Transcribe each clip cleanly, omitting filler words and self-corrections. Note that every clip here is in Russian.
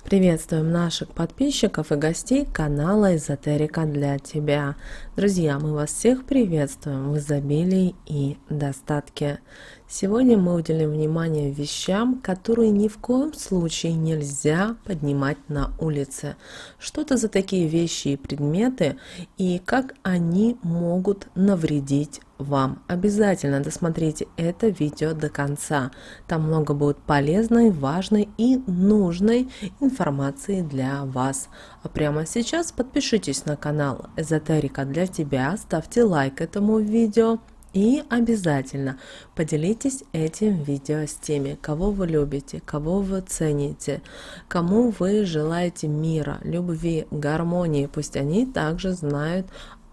Приветствуем наших подписчиков и гостей канала Эзотерика для тебя. Друзья, мы вас всех приветствуем в изобилии и достатке. Сегодня мы уделим внимание вещам, которые ни в коем случае нельзя поднимать на улице. Что это за такие вещи и предметы, и как они могут навредить вам. Обязательно досмотрите это видео до конца. Там много будет полезной, важной и нужной информации для вас. А прямо сейчас подпишитесь на канал Эзотерика для тебя, ставьте лайк этому видео и обязательно поделитесь этим видео с теми, кого вы любите, кого вы цените, кому вы желаете мира, любви, гармонии. Пусть они также знают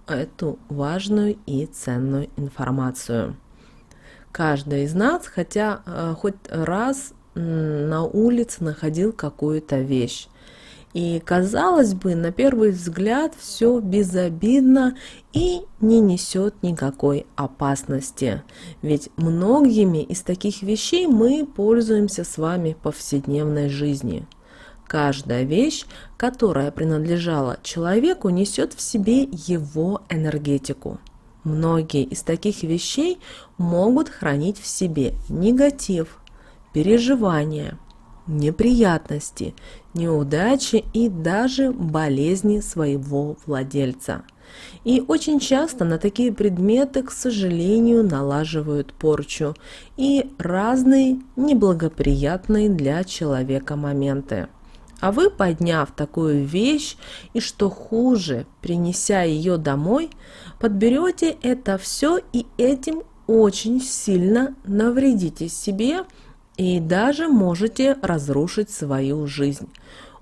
эту важную и ценную информацию. Каждый из нас хоть раз на улице находил какую-то вещь. И казалось бы, на первый взгляд все безобидно и не несет никакой опасности. Ведь многими из таких вещей мы пользуемся с вами в повседневной жизни. Каждая вещь, которая принадлежала человеку, несет в себе его энергетику. Многие из таких вещей могут хранить в себе негатив, переживания, неприятности, неудачи и даже болезни своего владельца. И очень часто на такие предметы, к сожалению, налаживают порчу и разные неблагоприятные для человека моменты. А вы, подняв такую вещь и, что хуже, принеся ее домой, подберете это все и этим очень сильно навредите себе и даже можете разрушить свою жизнь.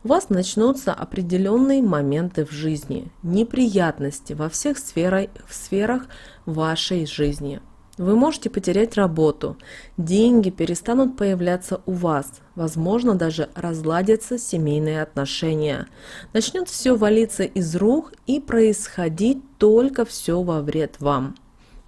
У вас начнутся определенные моменты в жизни, неприятности во всех сферах вашей жизни. Вы можете потерять работу, деньги перестанут появляться у вас, возможно, даже разладятся семейные отношения. Начнет все валиться из рук и происходить только все во вред вам.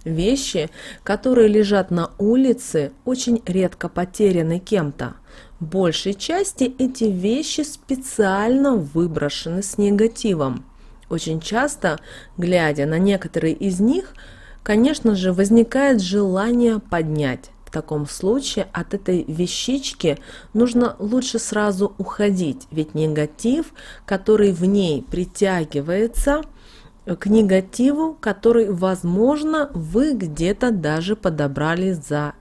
Вещи, которые лежат на улице, очень редко потеряны кем-то. В большей части эти вещи специально выброшены с негативом. Очень часто, глядя на некоторые из них, конечно же, возникает желание поднять. В таком случае от этой вещички нужно лучше сразу уходить, ведь негатив, который в ней притягивается к негативу, который, возможно, вы где-то даже подобрали за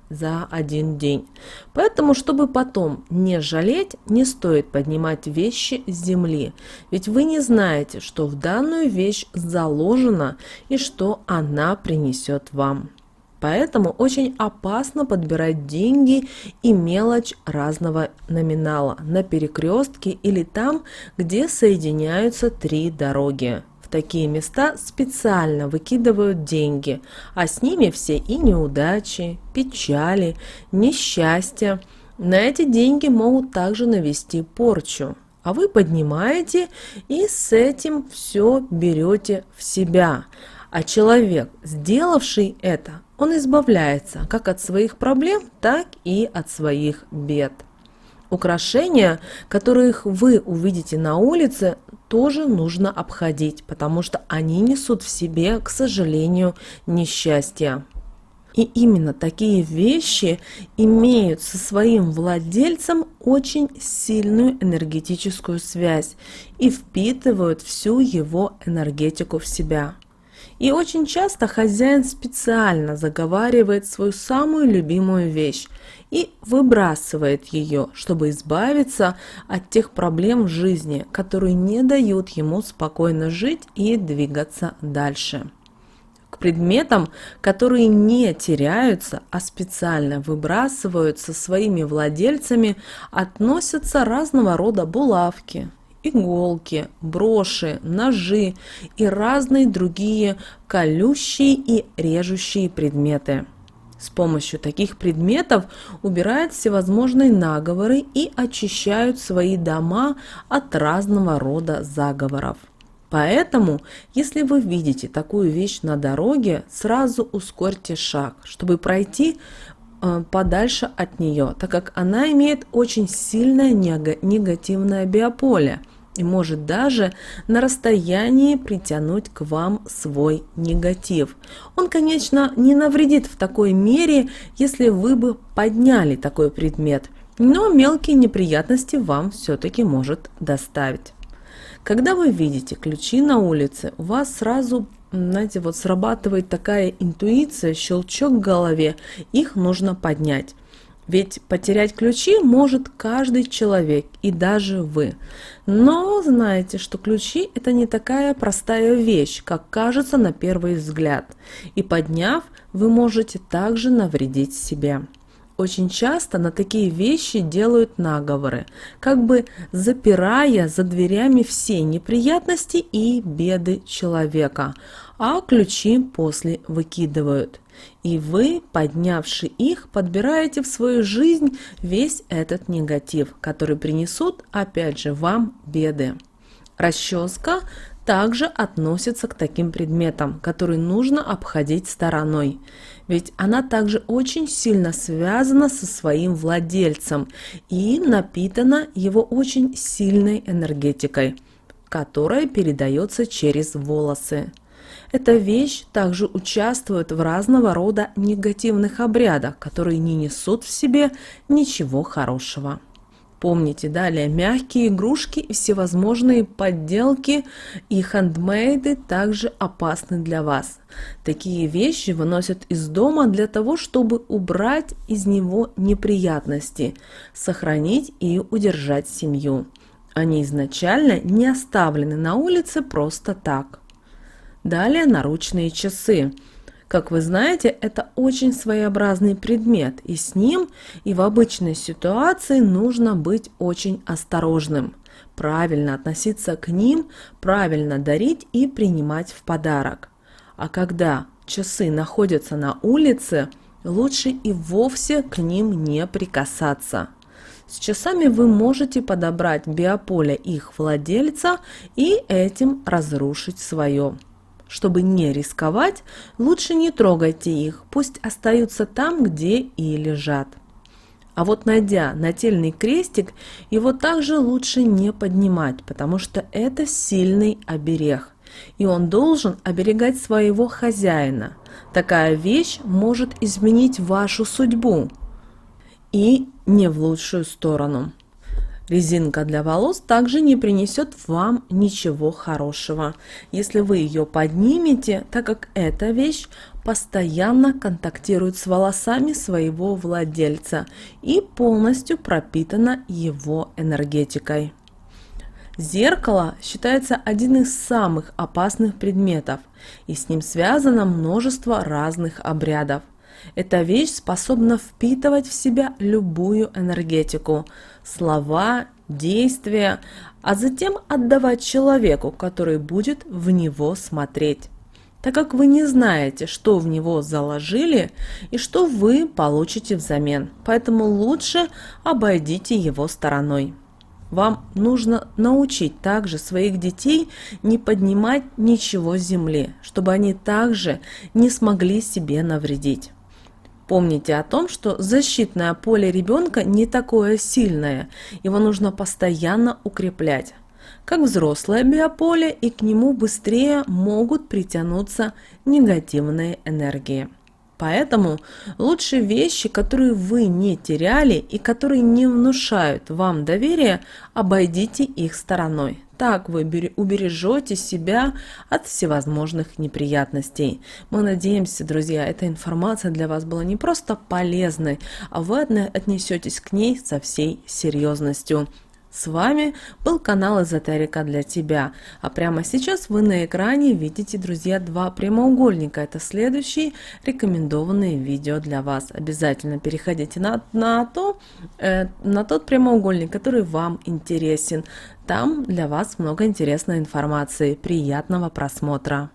один день. Поэтому, чтобы потом не жалеть, не стоит поднимать вещи с земли, ведь вы не знаете, что в данную вещь заложено и что она принесет вам. Поэтому очень опасно подбирать деньги и мелочь разного номинала на перекрестке или там, где соединяются три дороги. В такие места специально выкидывают деньги, а с ними все и неудачи, печали, несчастья. На эти деньги могут также навести порчу. А вы поднимаете и с этим все берете в себя. А человек, сделавший это, он избавляется как от своих проблем, так и от своих бед. Украшения, которых вы увидите на улице, тоже нужно обходить, потому что они несут в себе, к сожалению, несчастье. И именно такие вещи имеют со своим владельцем очень сильную энергетическую связь и впитывают всю его энергетику в себя. И очень часто хозяин специально заговаривает свою самую любимую вещь и выбрасывает ее, чтобы избавиться от тех проблем в жизни, которые не дают ему спокойно жить и двигаться дальше. К предметам, которые не теряются, а специально выбрасываются своими владельцами, относятся разного рода булавки, иголки, броши, ножи и разные другие колющие и режущие предметы. С помощью таких предметов убирают всевозможные наговоры и очищают свои дома от разного рода заговоров. Поэтому, если вы видите такую вещь на дороге, сразу ускорьте шаг, чтобы пройти подальше от нее, так как она имеет очень сильное негативное биополе и может даже на расстоянии притянуть к вам свой негатив. Он, конечно, не навредит в такой мере, если вы бы подняли такой предмет, но мелкие неприятности вам все-таки может доставить. Когда вы видите ключи на улице, у вас сразу, знаете, вот срабатывает такая интуиция, щелчок в голове, их нужно поднять. Ведь потерять ключи может каждый человек, и даже вы. Но знаете, что ключи – это не такая простая вещь, как кажется на первый взгляд. И подняв, вы можете также навредить себе. Очень часто на такие вещи делают наговоры, как бы запирая за дверями все неприятности и беды человека, а ключи после выкидывают. И вы, поднявши их, подбираете в свою жизнь весь этот негатив, который принесут, опять же, вам беды. Расческа также относится к таким предметам, которые нужно обходить стороной, ведь она также очень сильно связана со своим владельцем и напитана его очень сильной энергетикой, которая передается через волосы. Эта вещь также участвует в разного рода негативных обрядах, которые не несут в себе ничего хорошего. Помните, далее, мягкие игрушки и всевозможные подделки и хендмейды также опасны для вас. Такие вещи выносят из дома для того, чтобы убрать из него неприятности, сохранить и удержать семью. Они изначально не оставлены на улице просто так. Далее, наручные часы. Как вы знаете, это очень своеобразный предмет, и с ним и в обычной ситуации нужно быть очень осторожным, правильно относиться к ним, правильно дарить и принимать в подарок. А когда часы находятся на улице, лучше и вовсе к ним не прикасаться. С часами вы можете подобрать биополе их владельца и этим разрушить свое. Чтобы не рисковать, лучше не трогайте их, пусть остаются там, где и лежат. А вот найдя нательный крестик, его также лучше не поднимать, потому что это сильный оберег, и он должен оберегать своего хозяина. Такая вещь может изменить вашу судьбу, и не в лучшую сторону. Резинка для волос также не принесет вам ничего хорошего, если вы ее поднимете, так как эта вещь постоянно контактирует с волосами своего владельца и полностью пропитана его энергетикой. Зеркало считается одним из самых опасных предметов, и с ним связано множество разных обрядов. Эта вещь способна впитывать в себя любую энергетику, слова, действия, а затем отдавать человеку, который будет в него смотреть. Так как вы не знаете, что в него заложили и что вы получите взамен, поэтому лучше обойдите его стороной. Вам нужно научить также своих детей не поднимать ничего с земли, чтобы они также не смогли себе навредить. Помните о том, что защитное поле ребенка не такое сильное, его нужно постоянно укреплять, как взрослое биополе, и к нему быстрее могут притянуться негативные энергии. Поэтому лучше вещи, которые вы не теряли и которые не внушают вам доверия, обойдите их стороной. Так вы убережете себя от всевозможных неприятностей. Мы надеемся, друзья, эта информация для вас была не просто полезной, а вы отнесетесь к ней со всей серьезностью. С вами был канал Эзотерика для тебя. А прямо сейчас вы на экране видите, друзья, два прямоугольника. Это следующие рекомендованные видео для вас. Обязательно переходите на тот прямоугольник, который вам интересен. Там для вас много интересной информации. Приятного просмотра!